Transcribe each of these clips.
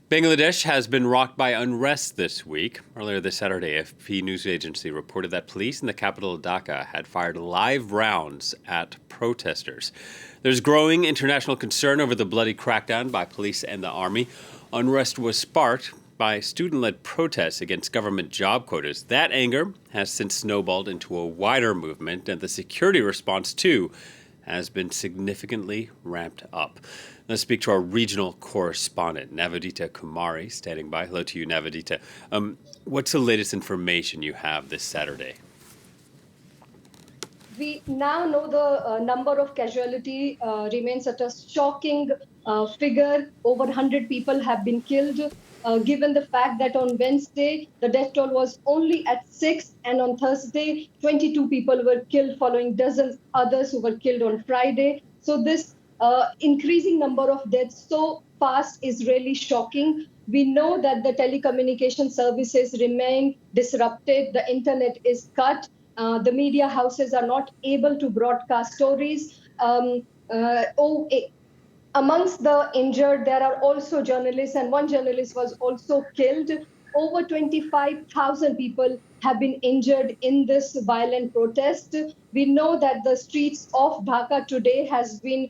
Bangladesh has been rocked by unrest this week. Earlier this Saturday, AFP news agency reported that police in the capital Dhaka had fired live rounds at protesters. There's growing international concern over the bloody crackdown by police and the army. Unrest was sparked by student-led protests against government job quotas. That anger has since snowballed into a wider movement, and the security response, too, has been significantly ramped up. Let's speak to our regional correspondent, Navodita Kumari, standing by. Hello to you, Navodita. What's the latest information you have this Saturday? We now know the number of casualty remains at a shocking figure. Over 100 people have been killed, given the fact that on Wednesday, the death toll was only at 6, and on Thursday, 22 people were killed, following dozens others who were killed on Friday. So this increasing number of deaths so fast is really shocking. We know that the telecommunication services remain disrupted, the internet is cut. The media houses are not able to broadcast stories. Amongst the injured, there are also journalists, and one journalist was also killed. Over 25,000 people have been injured in this violent protest. We know that the streets of Dhaka today has been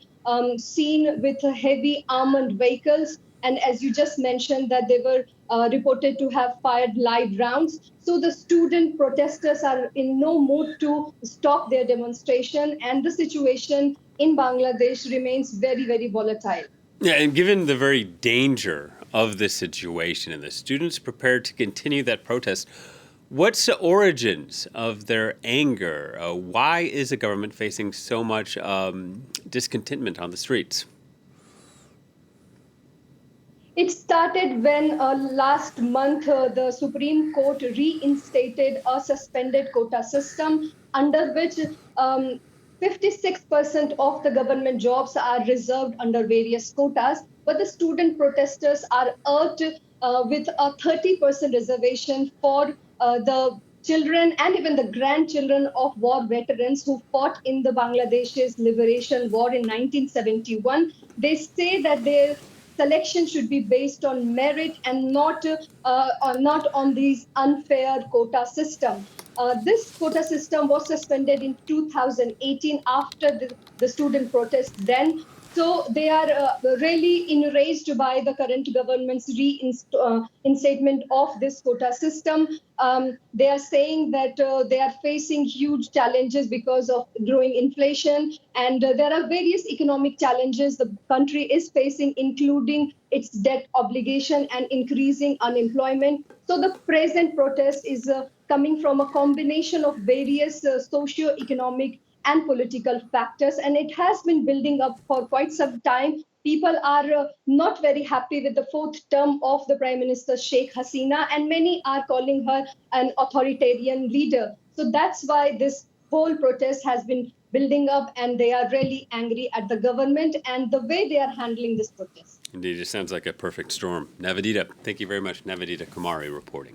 seen with heavy armored vehicles. And as you just mentioned, that they were reported to have fired live rounds. So the student protesters are in no mood to stop their demonstration, and the situation in Bangladesh remains very, very volatile. Yeah, and given the very danger of this situation and the students prepared to continue that protest, what's the origins of their anger? Why is the government facing so much discontentment on the streets? It started when last month the Supreme Court reinstated a suspended quota system under which 56% of the government jobs are reserved under various quotas, but the student protesters are urged with a 30% reservation for the children and even the grandchildren of war veterans who fought in the Bangladesh's liberation war in 1971. They say that their selection should be based on merit and not on these unfair quota system. This quota system was suspended in 2018 after the student protests then. So they are really enraged by the current government's reinstatement of this quota system. They are saying that they are facing huge challenges because of growing inflation, and there are various economic challenges the country is facing, including its debt obligation and increasing unemployment. So the present protest is coming from a combination of various socio-economic and political factors, and it has been building up for quite some time. People are not very happy with the fourth term of the Prime Minister Sheikh Hasina, and many are calling her an authoritarian leader. So that's why this whole protest has been building up, and they are really angry at the government and the way they are handling this protest. Indeed, it sounds like a perfect storm. Navodita, thank you very much. Navodita Kumari reporting.